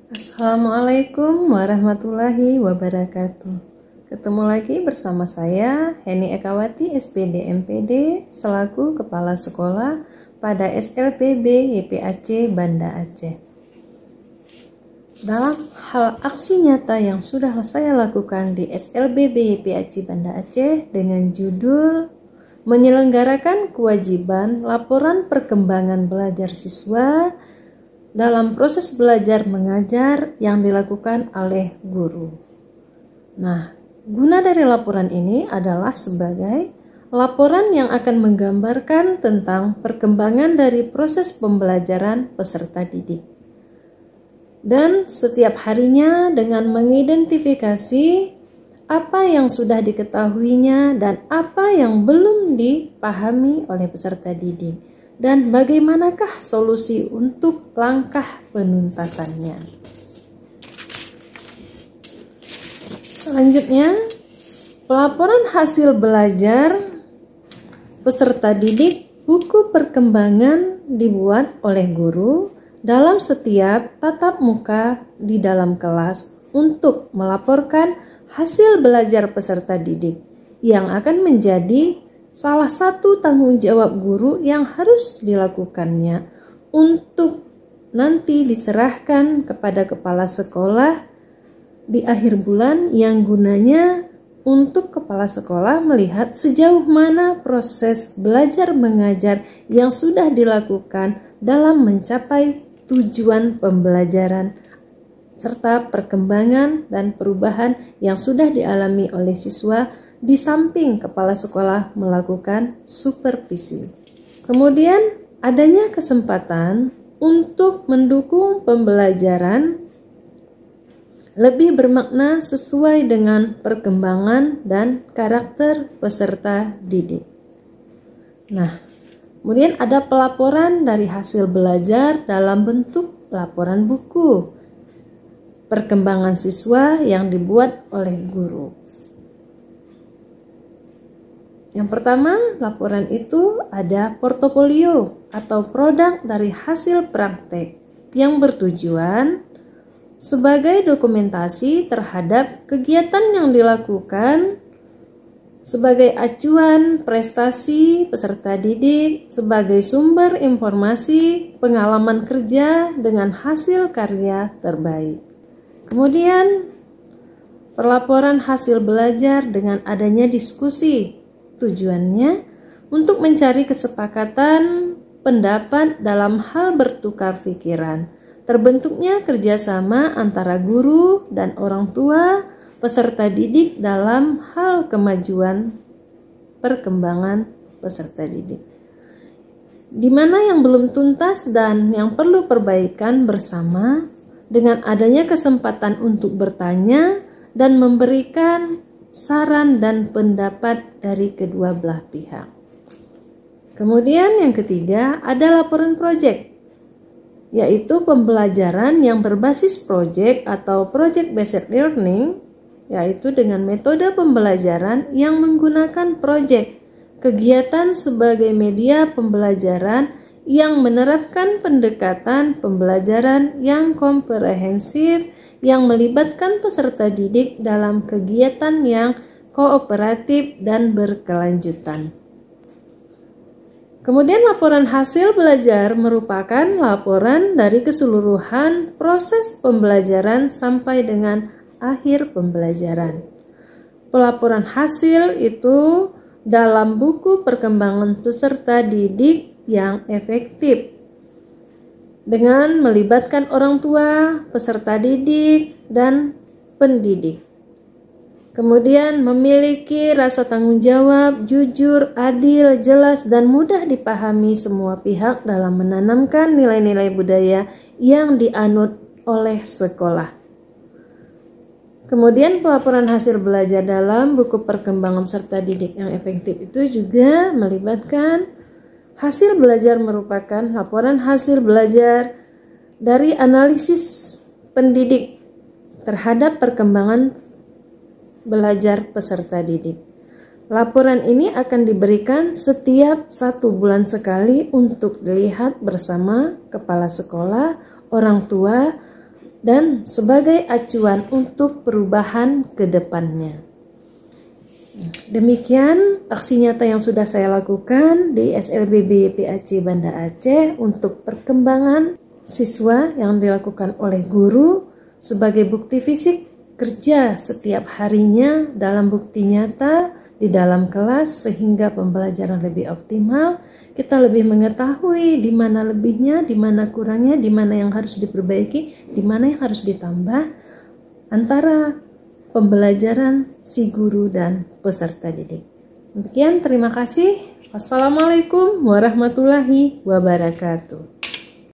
Assalamualaikum warahmatullahi wabarakatuh. Ketemu lagi bersama saya Heni Ekawati SPD MPD selaku Kepala Sekolah pada SLPB YPAC Banda Aceh. Dalam hal aksi nyata yang sudah saya lakukan di SLPB YPAC Banda Aceh dengan judul menyelenggarakan kewajiban laporan perkembangan belajar siswa dalam proses belajar mengajar yang dilakukan oleh guru. Nah, guna dari laporan ini adalah sebagai laporan yang akan menggambarkan tentang perkembangan dari proses pembelajaran peserta didik. Dan setiap harinya dengan mengidentifikasi apa yang sudah diketahuinya dan apa yang belum dipahami oleh peserta didik. Dan bagaimanakah solusi untuk langkah penuntasannya. Selanjutnya, pelaporan hasil belajar peserta didik buku perkembangan dibuat oleh guru dalam setiap tatap muka di dalam kelas untuk melaporkan hasil belajar peserta didik yang akan menjadi salah satu tanggung jawab guru yang harus dilakukannya untuk nanti diserahkan kepada kepala sekolah di akhir bulan yang gunanya untuk kepala sekolah melihat sejauh mana proses belajar mengajar yang sudah dilakukan dalam mencapai tujuan pembelajaran serta perkembangan dan perubahan yang sudah dialami oleh siswa di samping kepala sekolah melakukan supervisi. Kemudian adanya kesempatan untuk mendukung pembelajaran lebih bermakna sesuai dengan perkembangan dan karakter peserta didik. Nah, kemudian ada pelaporan dari hasil belajar dalam bentuk laporan buku perkembangan siswa yang dibuat oleh guru. Yang pertama, laporan itu ada portofolio atau produk dari hasil praktek yang bertujuan sebagai dokumentasi terhadap kegiatan yang dilakukan sebagai acuan prestasi peserta didik, sebagai sumber informasi pengalaman kerja dengan hasil karya terbaik. Kemudian, pelaporan hasil belajar dengan adanya diskusi. Tujuannya untuk mencari kesepakatan pendapat dalam hal bertukar pikiran. Terbentuknya kerjasama antara guru dan orang tua peserta didik dalam hal kemajuan perkembangan peserta didik. Di mana yang belum tuntas dan yang perlu perbaikan bersama dengan adanya kesempatan untuk bertanya dan memberikan saran dan pendapat dari kedua belah pihak. Kemudian yang ketiga ada laporan proyek, yaitu pembelajaran yang berbasis proyek atau project based learning, yaitu dengan metode pembelajaran yang menggunakan proyek, kegiatan sebagai media pembelajaran yang menerapkan pendekatan pembelajaran yang komprehensif yang melibatkan peserta didik dalam kegiatan yang kooperatif dan berkelanjutan. Kemudian laporan hasil belajar merupakan laporan dari keseluruhan proses pembelajaran sampai dengan akhir pembelajaran. Pelaporan hasil itu dalam buku perkembangan peserta didik yang efektif dengan melibatkan orang tua, peserta didik, dan pendidik. Kemudian memiliki rasa tanggung jawab, jujur, adil, jelas, dan mudah dipahami semua pihak dalam menanamkan nilai-nilai budaya yang dianut oleh sekolah. Kemudian pelaporan hasil belajar dalam buku perkembangan peserta didik yang efektif itu juga melibatkan hasil belajar merupakan laporan hasil belajar dari analisis pendidik terhadap perkembangan belajar peserta didik. Laporan ini akan diberikan setiap 1 bulan sekali untuk dilihat bersama kepala sekolah, orang tua, dan sebagai acuan untuk perubahan ke depannya. Demikian aksi nyata yang sudah saya lakukan di SLBB PAC Banda Aceh untuk perkembangan siswa yang dilakukan oleh guru sebagai bukti fisik kerja setiap harinya dalam bukti nyata di dalam kelas sehingga pembelajaran lebih optimal. Kita lebih mengetahui di mana lebihnya, di mana kurangnya, di mana yang harus diperbaiki, di mana yang harus ditambah antara pembelajaran si guru dan peserta didik. Demikian, terima kasih. Wassalamualaikum warahmatullahi wabarakatuh.